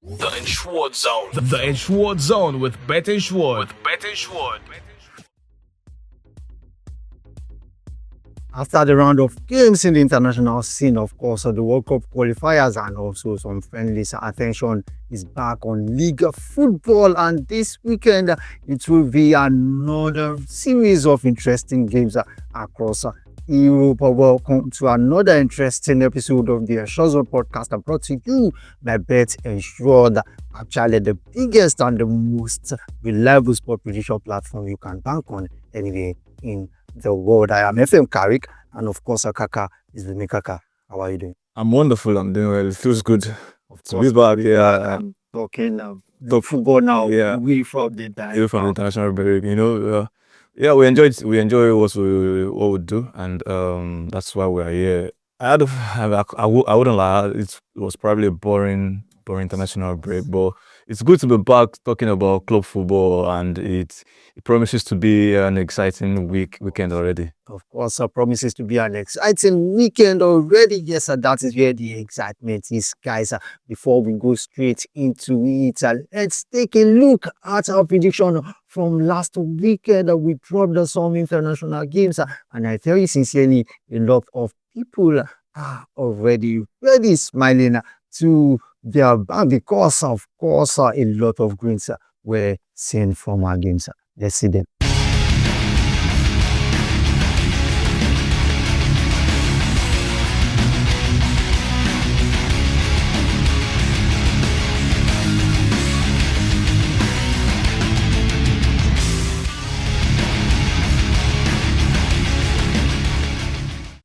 The Insured Zone. The Insured Zone with Bet Insured. After the round of games in the international scene, of course, the World Cup qualifiers and also some friendlies, attention is back on league football. And this weekend, it will be another series of interesting games across Europe. Welcome to another interesting episode of the Shazon podcast brought to you by Bet Insured, actually the biggest and the most reliable sport prediction platform you can bank on anywhere in the world. I am FM Karik, and of course, Kaka is with me. Kaka, how are you doing? I'm wonderful. I'm doing well. It feels good Of to be back. Yeah, I'm talking the football now. Yeah. We from the time. even from the international break. Yeah, we enjoy what we do, and that's why we're here. I wouldn't lie. It was probably a boring international break, but it's good to be back talking about club football, and it promises to be an exciting weekend already. Of course, promises to be an exciting weekend already. Yes, that is where the excitement is, guys. Before we go straight into it, let's take a look at our prediction from last weekend. We dropped some international games, and I tell you sincerely, a lot of people are already smiling to their bank because, of course, a lot of greens were seen from our games. Let's see them.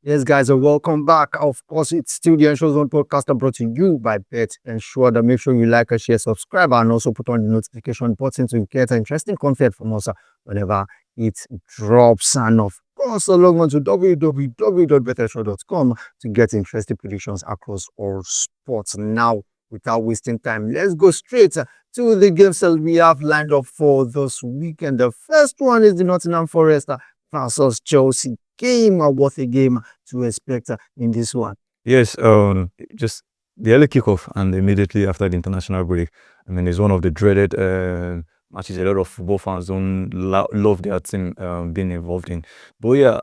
Yes, guys, welcome back. Of course, it's still the Ensure Zone podcast brought to you by Bet Ensure. Make sure you like, share, subscribe, and also put on the notification button to get interesting content from us whenever it drops. And of course, log on to www.betensure.com to get interesting predictions across all sports. Now, without wasting time, let's go straight to the games that we have lined up for this weekend. The first one is the Nottingham Forest versus Chelsea game. What a game to expect in this one. Yes, just the early kickoff and immediately after the international break. I mean, it's one of the dreaded matches a lot of football fans don't love their team being involved in. But yeah,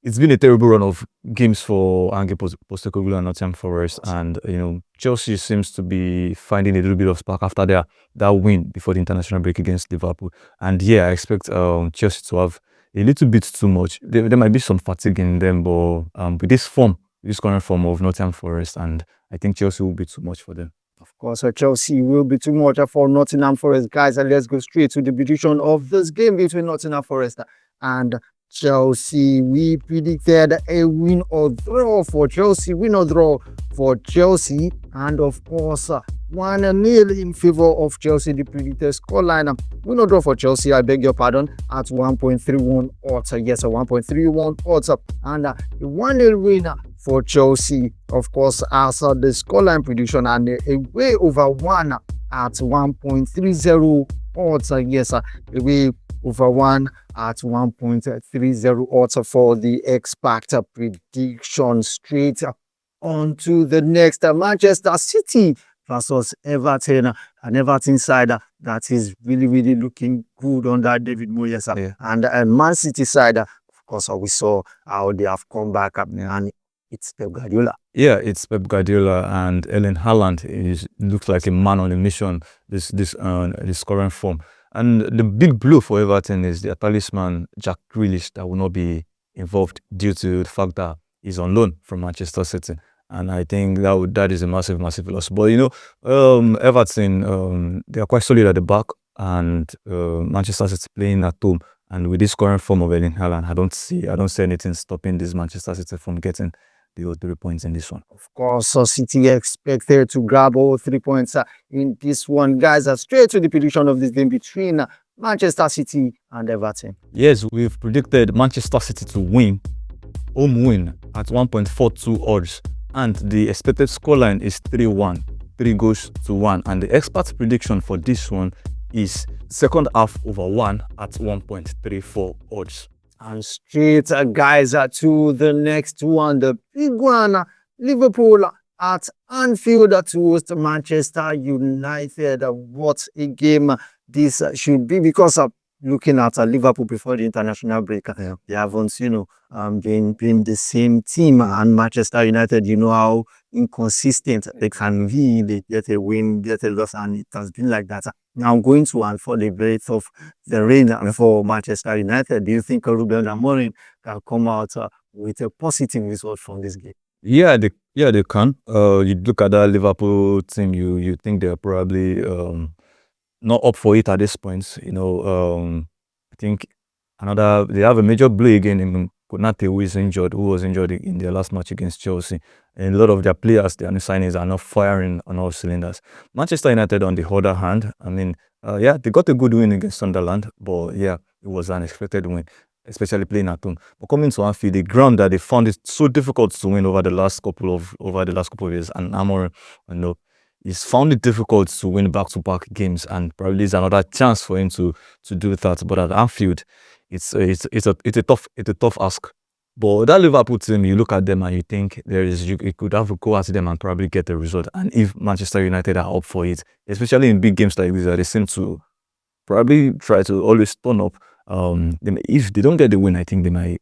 it's been a terrible run of games for Ange Postecoglou and Nottingham Forest, and Chelsea seems to be finding a little bit of spark after that win before the international break against Liverpool. And yeah, I expect Chelsea to have a little bit too much. There might be some fatigue in them, but with this current form of Nottingham Forest, and I think Chelsea will be too much for them. Of course, Chelsea will be too much for Nottingham Forest, guys. And let's go straight to the prediction of this game between Nottingham Forest and Chelsea. We predicted a win or draw for Chelsea. Win or draw for Chelsea. And of course, 1-0 in favor of Chelsea. The predicted scoreline. Win or draw for Chelsea, I beg your pardon, at 1.31 odds. Yes, 1.31 odds. And a 1-0 win for Chelsea, of course, as the scoreline prediction, and a way over 1 at 1.30 odds. Yes, a way over 1 at 1.30 odds for the expert prediction. Straight on to the next, Manchester City versus Everton, an Everton side that is really looking good under David Moyes. Yeah. And Man City side, of course, we saw how they have come back, and it's Pep Guardiola. Yeah, it's Pep Guardiola, and Erling Haaland looks like a man on a mission. This current form, and the big blow for Everton is their talisman Jack Grealish that will not be involved due to the fact that he's on loan from Manchester City, and I think that is a massive loss. But Everton, they are quite solid at the back, and Manchester City playing at home. And with this current form of Erling Haaland, I don't see anything stopping this Manchester City from getting the 3 points in this one. Of course, City expected to grab all 3 points in this one. Guys, straight to the prediction of this game between Manchester City and Everton. Yes, we've predicted Manchester City to win, home win at 1.42 odds, and the expected scoreline is 3-1, 3 goals to 1, and the expert prediction for this one is second half over 1 at 1.34 odds. And straight, guys, to the next one, the big one, Liverpool at Anfield to host Manchester United. What a game this should be, because looking at Liverpool before the international break, they haven't, been the same team. And Manchester United, you know how inconsistent they can be. They get a win, get a loss, and it has been like that. Now going to Anfield, a very tough terrain for Manchester United. Do you think Ruben Amorim can come out with a positive result from this game? Yeah, they can. You look at that Liverpool team, you think they're probably not up for it at this point. I think they have a major blow again in Konate, who was injured in their last match against Chelsea. And a lot of their players, their new signings, are not firing on all cylinders. Manchester United, on the other hand, they got a good win against Sunderland, but yeah, it was an unexpected win, especially playing at home. But coming to Anfield, the ground that they found it so difficult to win over the last couple of years, and Amorim, he's found it difficult to win back-to-back games, and probably is another chance for him to do that. But at Anfield, it's a tough ask. But that Liverpool team, you look at them and you think you could have a go at them and probably get the result. And if Manchester United are up for it, especially in big games like this, they seem to probably try to always turn up. If they don't get the win, I think they might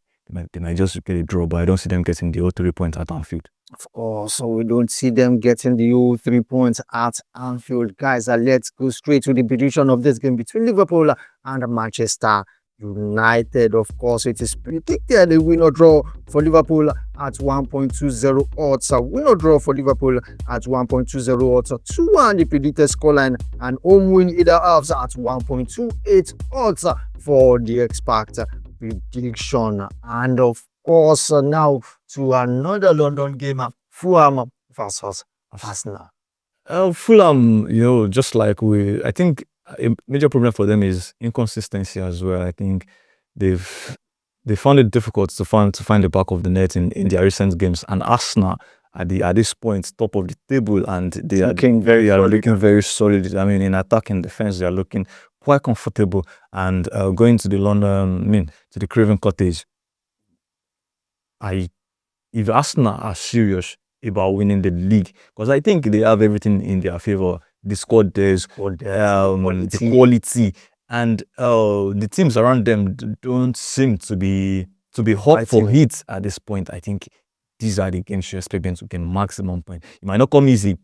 just get a draw. But I don't see them getting the 3 points at Anfield. Of course, so we don't see them getting the 3 points at Anfield. Guys, let's go straight to the prediction of this game between Liverpool and Manchester United. Of course, it is predicted a win or draw for Liverpool at 1.20 odds. A win or draw for Liverpool at 1.20 odds. 2-1 the predicted scoreline, and home win either halves at 1.28 odds for the expert prediction. And of course, now to another London game, Fulham versus Arsenal. Fulham, just like I think a major problem for them is inconsistency as well. I think they found it difficult to find the back of the net in their recent games. And Arsenal at this point, top of the table, and they are looking very solid. I mean, in attack and defense, they are looking quite comfortable. And going to to the Craven Cottage, if Arsenal are serious about winning the league, because I think they have everything in their favor. The squad there, the quality, and the teams around them don't seem to be hot for hits at this point. I think these are the games you expect them to get maximum point. It might not come easy,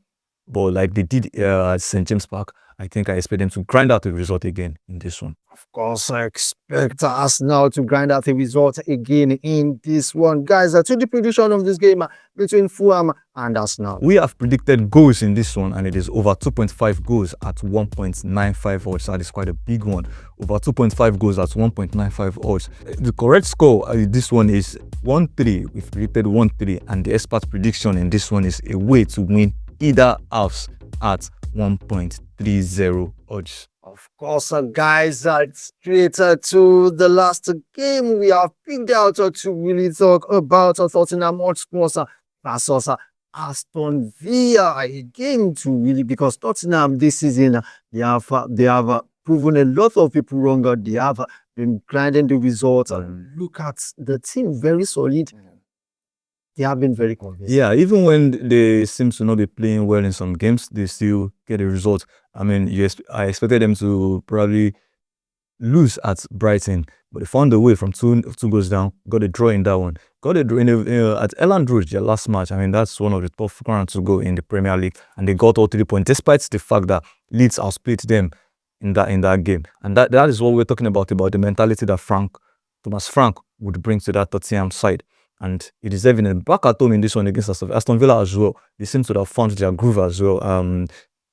but like they did at St. James Park, I think I expect them to grind out the result again in this one. Of course, I expect Arsenal to grind out the result again in this one. Guys, to the prediction of this game between Fulham and Arsenal. We have predicted goals in this one, and it is over 2.5 goals at 1.95 odds. That is quite a big one. Over 2.5 goals at 1.95 odds. The correct score this one is 1-3. We've predicted 1-3, and the expert prediction in this one is a way to win either halves at 1.30 odds. Of course, guys, straight to the last game we have picked out to really talk about Tottenham Hotspur versus Aston Villa. A game to really, because Tottenham this season they have proven a lot of people wrong. They have been grinding the results. Look at the team, very solid. They have been very convincing. Yeah, even when they seem to not be playing well in some games, they still get a result. I mean, I expected them to probably lose at Brighton, but they found a way from two goals down, got a draw in that one. Got a draw at Elland Road, their last match. I mean, that's one of the tough grounds to go in the Premier League, and they got all 3 points, despite the fact that Leeds outsplit them in that game. And that is what we're talking about the mentality that Thomas Frank would bring to that Tottenham side. And it is evident back at home in this one against Aston Villa as well. They seem to have found their groove as well.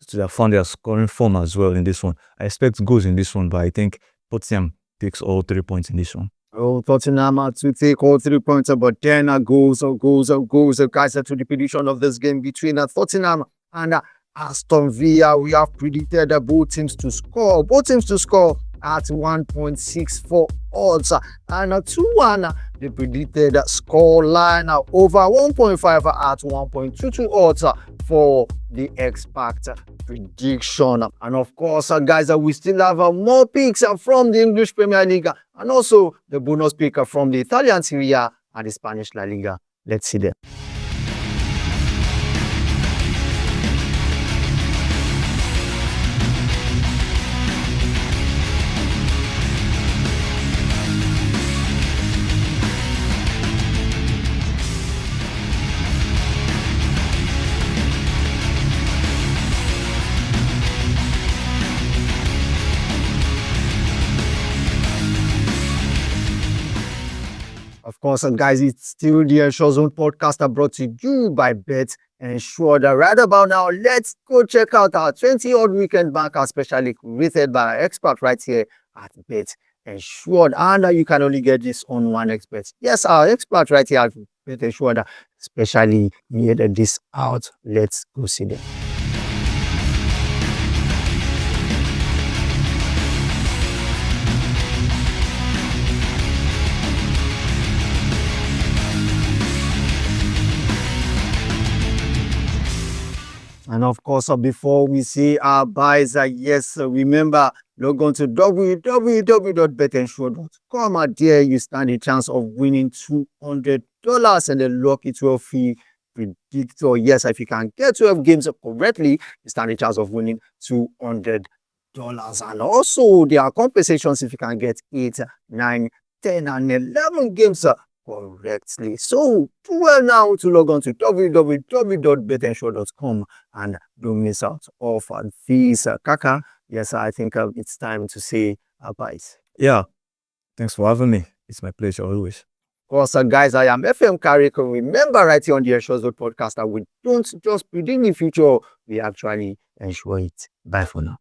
To have found their scoring form as well in this one. I expect goals in this one, but I think Tottenham takes all 3 points in this one. Oh, Tottenham to take all 3 points, but then goals. Guys, to the prediction of this game between Tottenham and Aston Villa. We have predicted both teams to score. At 1.64 odds, and 2-1 the predicted score line over 1.5 at 1.22 odds for the expert prediction. And of course, guys, we still have more picks from the English Premier League, and also the bonus pick from the Italian Serie A and the Spanish La Liga. Let's see them. Of course, guys, it's still the Ensure Zone podcast brought to you by Bet Ensure. Right about now, let's go check out our 20-odd weekend banker, specially created by our expert right here at Bet Ensure. And you can only get this on one expert. Yes, our expert right here at Bet Ensure specially made this out. Let's go see them. And of course, before we see our buys, yes, remember, log on to www.betensure.com. There you stand a chance of winning $200 and the lucky 12 fee predictor. Yes, if you can get 12 games correctly, you stand a chance of winning $200. And also, there are compensations if you can get 8, 9, 10, and 11 games correctly. So do well now to log on to www.betensure.com and don't miss out of these Kaka. Yes, I think it's time to say bye. Yeah, thanks for having me. It's my pleasure always. Of course, guys, I am FM Kariko. Remember, right here on the Ensure Zone podcast, that we don't just predict the future, we actually ensure it. Bye for now.